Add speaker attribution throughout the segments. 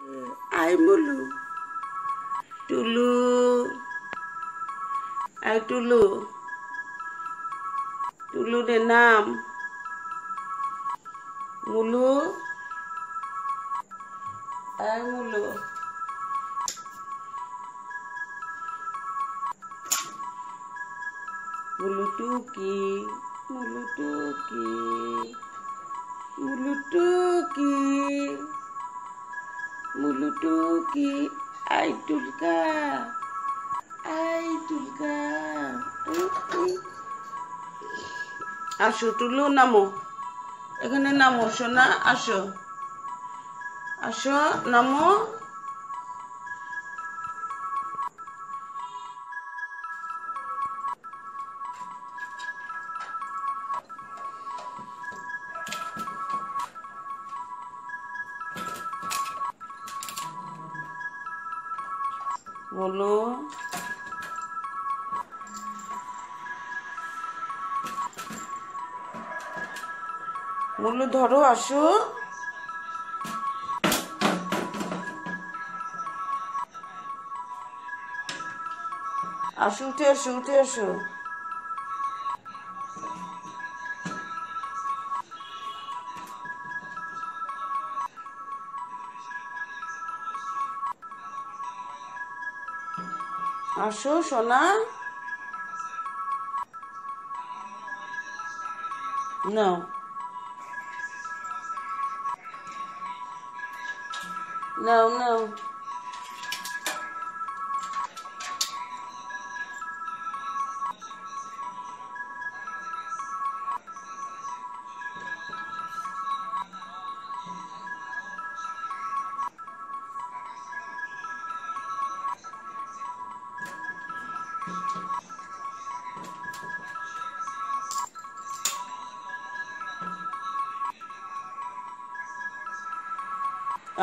Speaker 1: আয় বলু টুলু আয় টুলু টুলু রে নাম মুলু আয় মুলু মুলু টুকি মুলু টুকি মুলু টুকি মুলু টুকি আই টুলকা আসো টুলু নামো এখানে নামো সোনা আসো আসো নামো বলো মুলু ধরো আসো আসো উঠে আসো উঠে আসো আসো সোনা নাও নাও নাও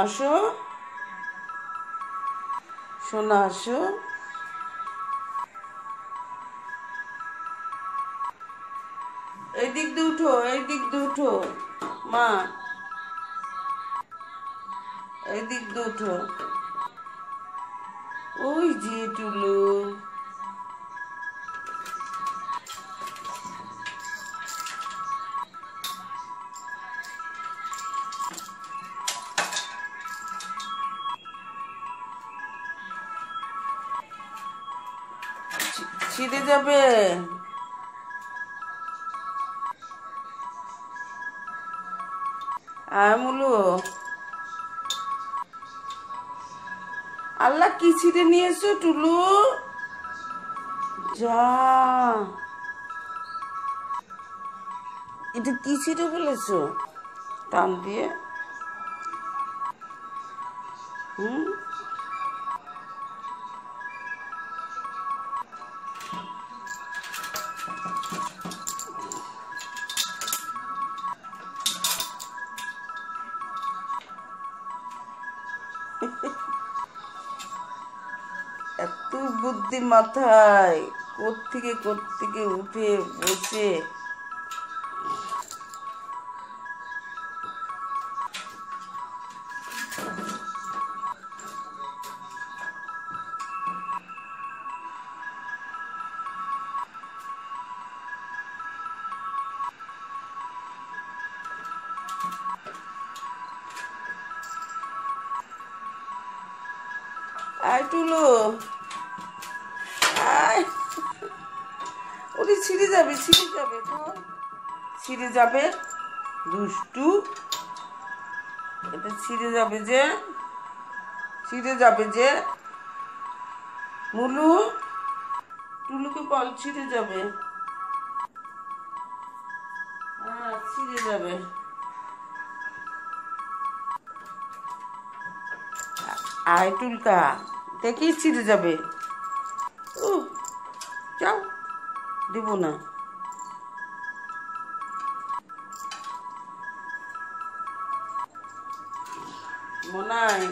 Speaker 1: আসো সোনা আসো এই দিক দিয়ে উঠো এই দিক দিয়ে উঠো মা এই দিক দিয়ে উঠো ওই যে টুলু ছিঁড়ে যাবে আয় মুলু আল্লাহ কি ছিঁড়ে নিয়েছো টুলু যা এটা কি ছিঁড়ে ফেলেছো টান দিয়ে এত বুদ্ধি মাথায় কোত্থেকে উঠে বসে আয় টুলু আয় ওরে ছিঁড়ে যাবে তো ছিঁড়ে যাবে দুষ্টু এটা ছিঁড়ে যাবে যে মুলু টুলুকে বল ছিঁড়ে যাবে হ্যাঁ ছিঁড়ে যাবে আয় টুলকা দেখি ছিঁড়ে যাবে ও যাও দিব না মনাই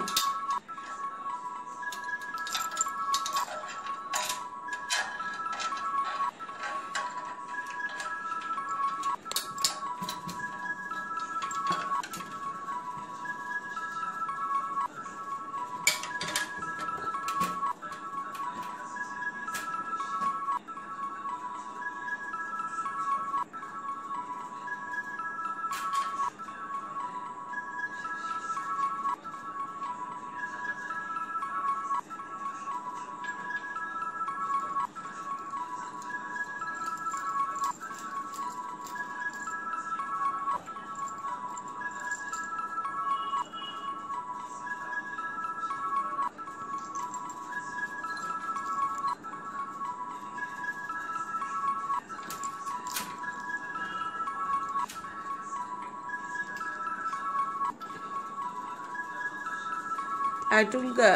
Speaker 1: আয় টুমকা,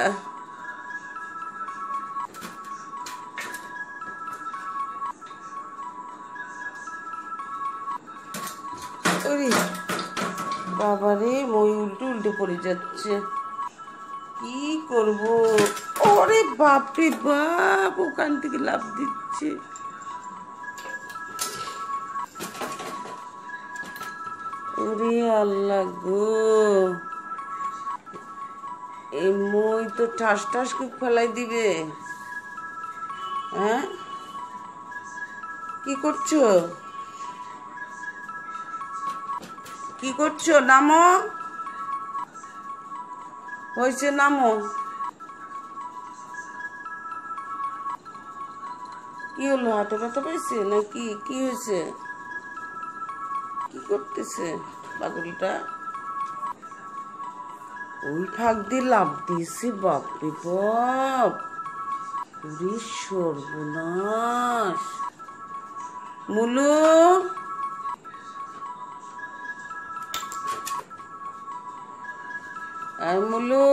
Speaker 1: ওরে বাবারে মই উল্টে উল্টে পড়ে যাচ্ছে, কি করব? ওরে বাপরে বাপ, ওখান থেকে লাফ দিচ্ছে। ওরে আল্লাহ গো, এই মই তো ঠাস ঠাস করে ফেলাই দিবে। হ্যাঁ, কি করছো? কি করছো? নামো, হয়েছে নামো। কি হলো, হাঁটু ব্যথা পাইছে নাকি? কি হয়েছে? কি করতেছে পাগলটা? ওই ফাঁক দিয়ে লাফ দিয়েছে, বাপরে বাপ, ওরে সর্বনাশ। মুলু, আর মুলু,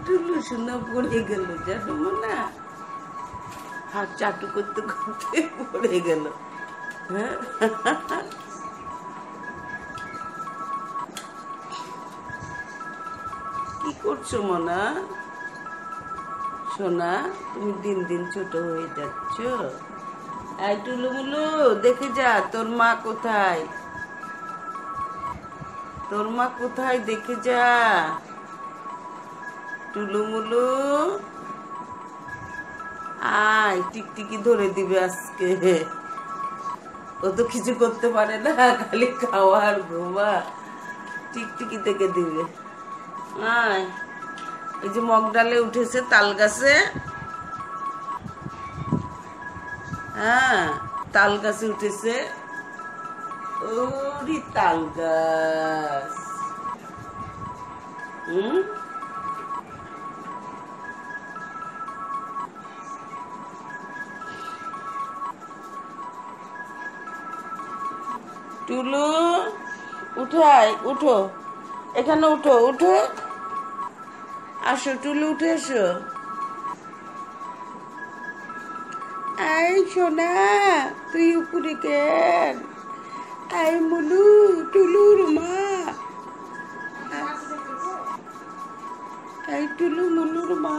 Speaker 1: টুলু শোনা পড়ে গেল, জানো না, হাত চাটু করতে করতে পড়ে গেল। হ্যাঁ, কি করছো মনা? সোনা, তুমি দিন দিন ছোট হয়ে যাচ্ছ। এই টুলু মুলু, দেখে যা তোর মা কোথায়, তোর মা কোথায় দেখে যা। টুলু মুলু, আয়, টিকটিকি ধরে দিবে আজকে। ও তো কিছু করতে পারে না, খালি খাওয়া আর ঘুমা। টিকটিকি থেকে দিবে। আয়, এই যে মগ ডালে উঠেছে তাল গাছে। হ্যাঁ, তাল গাছে উঠেছে। ওরি তাল গাছ। টুলু, উঠাই, উঠো, এখানে উঠো, উঠো, আসো টুলু, উঠে এসো। আই সোনা তুই উপরে কেন? আই মুলু টুলুর মা, আই টুলু মুলুর মা।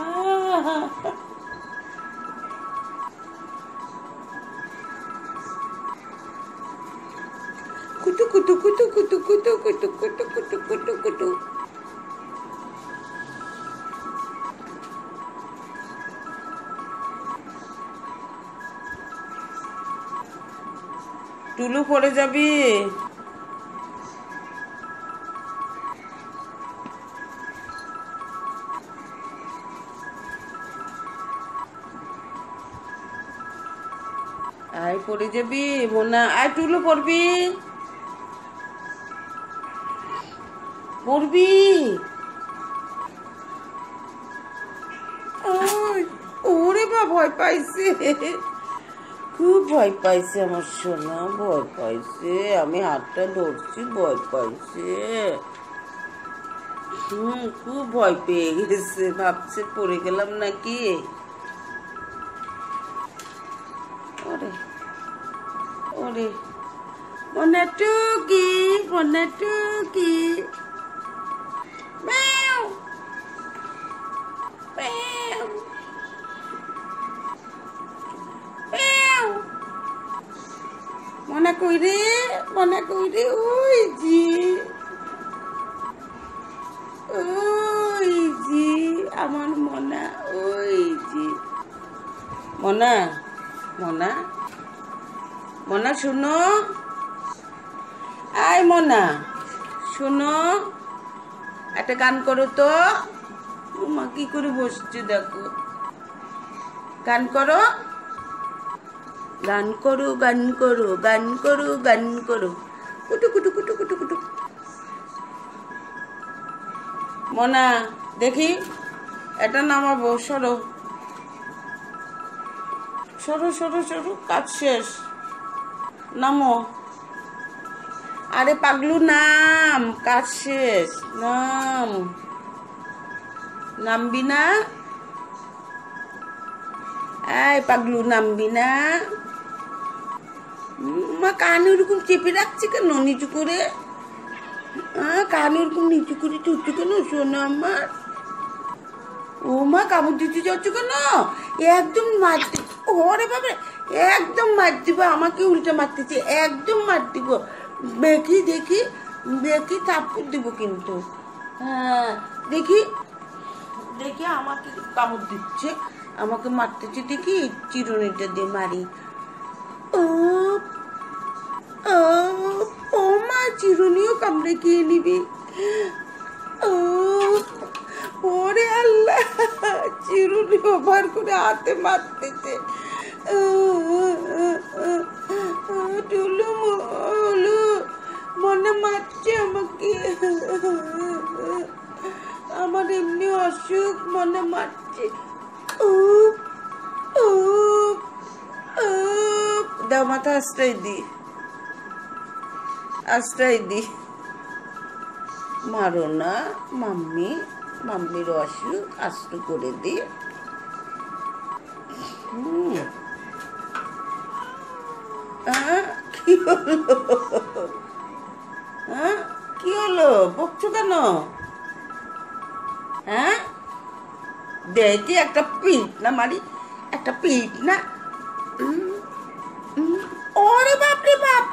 Speaker 1: কুটু কুটু কুটু কুটু কুটু কুটু কুটু কুটু কুটু কুটু। টুলু পড়ে যাবি। আয় পড়ে যাবি মোনা, আয় টুলু পড়বি, পড়বি। ওরে বা ভয় পাইছে, খুব ভয় পাইছে আমার সোনা, ভয় পাইছে। আমি হাতটা ধরছি, ভয় পাইছে। খুব ভয় পেয়ে গেছে, ভাবছে পড়ে গেলাম নাকি। ওরে ওরে মোনা টুকি, মোনা টুকি। ম্যাও ম্যাও ম্যাও। মনে কই রে, মনে কই রে? ওই জি, ওই জি আমার মনা, ওই জি। মনা, মনা, মনা শুনো, আয় মনা শুনো, একটা গান করো তো। মা কি করে বসছে দেখো, গান করো, গান করো, গান করো, গান করো, গান করো। কুটু কুটু কুটু কুটু কুটু। মনা দেখি এটা নামাবো, সরো সরো সরো সরো, কাজ শেষ, নামো। আরে পাগলু নাম, কাজ শেষ, নাম। নামবি না? আয় পাগলু নামবি না? মা কান ওরকম চেপে রাখছে কেন নিচু করে? কান ওরকম নিচু করে চড়ছে কেন সোনা আমার? ও মা কামড় দিতে যাচ্ছ কেন? একদম মারতে, ওরে বাবা একদম মার দিব, আমাকে উল্টে মারতেছে, একদম মার দিব। দেখি দেখি দেখি থাপ্পড় দিব কিন্তু। হ্যাঁ দেখি দেখি, আমাকে কামড় দিচ্ছে, আমাকে মারতেছে, দেখি চিরুনিটা দিয়ে মারি। ও ও মা চিরুনিও কামড়ে খেয়ে নিবি। ও ওরে আল্লাহ, চিরুনি ওভার করে হাতে মারতেছে। টুলু মুলু মনে মারছে আমাকে, আমার এমনি অসুখ, মনে মারছে। দাও মাথা আশ্রয় দি, আশ্রয় দি। মারো না মাম্মি, মাম্মির অসুখ, আশ্র করে দি। কি হলো? কি হলো, বকছো কেন? হ্যাঁ দেখি একটা পিঠ না মারি, একটা পিঠ না। ওরে বাপ রে বাপ,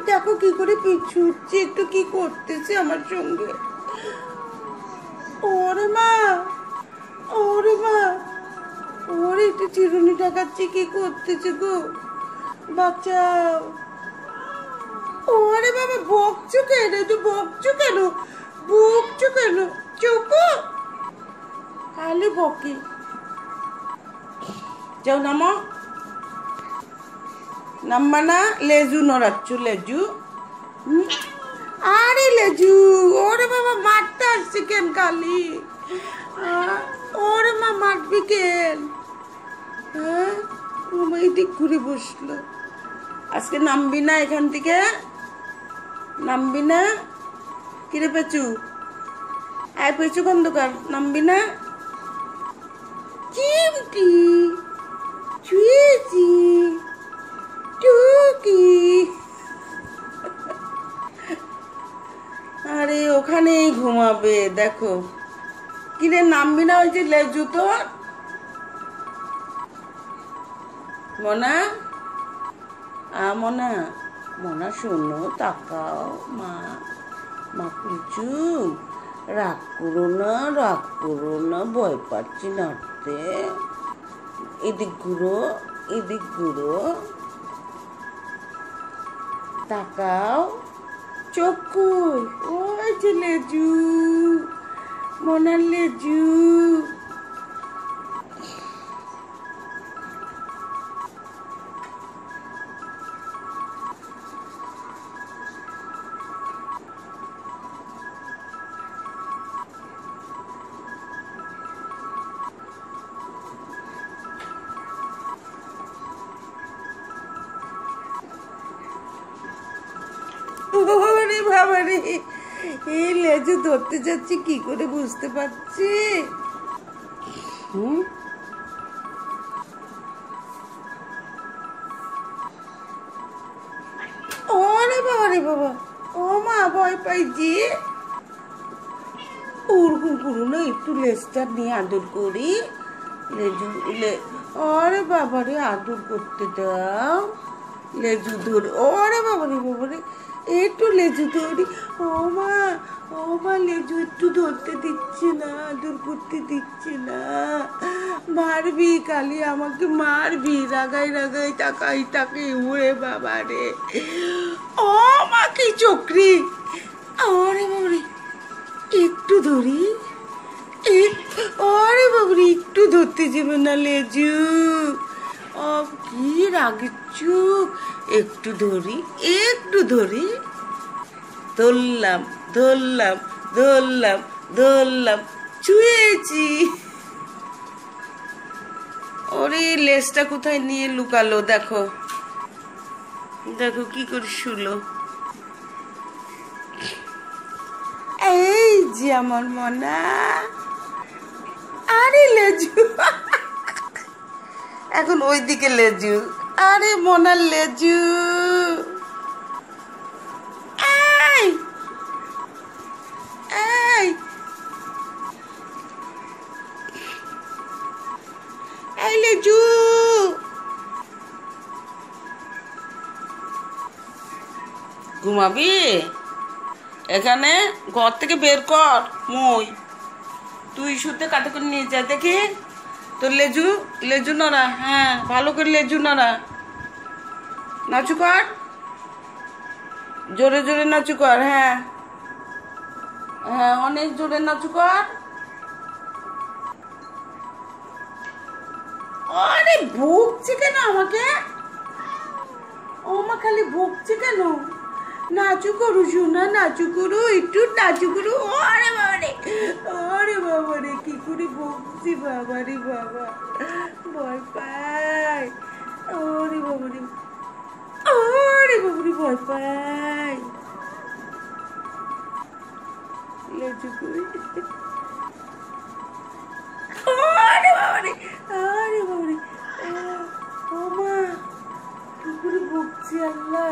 Speaker 1: দেখো কি করে পিঠ ছুটছে, একটু কি করতেছে আমার সঙ্গে। ওরে মা, ওরে মা, ওরে একটু চিরুনি টাকাচ্ছে, কি করতেছে গো, বাঁচাও। ওরে বাবা বকছো কেন, তো বকছো কেন, বকছো কেন? চুপ, খালি বকে। যাও নামো, নাম্বা না, লেজু নড়াচ্ছ, লেজু। আরে লেজু, ওরে বাবা মারতে আসছে কেন খালি? ওরে মা মারবি কেন? হ্যাঁ এদিক ঘুরে বসলো। আজকে নামবি না এখান থেকে, নামবি না? কিরে পেঁচু, আয় পেঁচু খন্দকার, নামবি না? চিমটি ছুঁয়েছি টুকি। আরে ওখানেই ঘুমাবে দেখো। কিরে নামবি না ওই যে লেজু তোর? মনা মনা মনা শোনো, তাকাও। মা মা কুলচু, রাগ করো না, রাগ করো না, ভয় পাচ্ছি নাড়তে। এদিক ঘুরো, এদিক ঘুরো, তাকাও। চোখ কই? ওই যে লেজু, মনার লেজু। ওরে বাবা রে, এই লেজু ধরতে যাচ্ছি কি করে বুঝতে পারছি। ওরে বাবা রে বাবা, ও মা ভয় পাইছি। ওরকম করো না, একটু লেজটা নিয়ে আদর করি। লেজু ওরে বাবা রে, আদর করতে দাও। লেজু ধরে, ওরে বাবা রে বাবা রে, একটু লেজু ধরি। ও মা লেজু একটু ধরতে দিচ্ছে না, আদর করতে দিচ্ছে না। মারবি কালি, আমাকে মারবি। রাগাই রাগাই তাকাই তাকে, ওরে বাবা রে। ও মা কি চক্রি। ওরে বাবা রে, একটু ধরি। ওরে বাবা রে, একটু ধরতে যাবে না লেজু। ও কি রাগের চোখ। একটু ধরি, একটু ধরি। ধরলাম ধরলাম ধরলাম ধরলাম, ছুঁয়েছি। ওরে লেজটা কোথায় নিয়ে লুকালো দেখো, দেখো কি করে শুলো। এই যে আমার মনা। আরে লেজু, এখন ওইদিকে লেজু। আরে মনার লেজু। এই এই এই লেজু, ঘুমাবি? এখানে ঘর থেকে বের কর মই, তুই শুতে কাতে করে নিয়ে যা দেখি। তোর লেজু নড়া, হ্যাঁ ভালো করে লেজু নড়া। নাচু কর, জোরে জোরে নাচু কর। হ্যাঁ হ্যাঁ, অনেক জোরে নাচু কর। আরে ভুগছে কেন আমাকে? ও মা খালি ভুগছে কেন? নাচু করু শোনা, নাচু করু, একটু নাচু করু। ওরে বাবারে, ওরে বাবারে, কি করে ভুগছি। বাবারে বাবা, ভয় পাই। ওরে বাবারে, ওরে বাবারে, ভয় পাই। লেজু কই? ওরে বাবারে, ওরে বাবারে, ও মা কি করে ভুগছি আল্লাহ।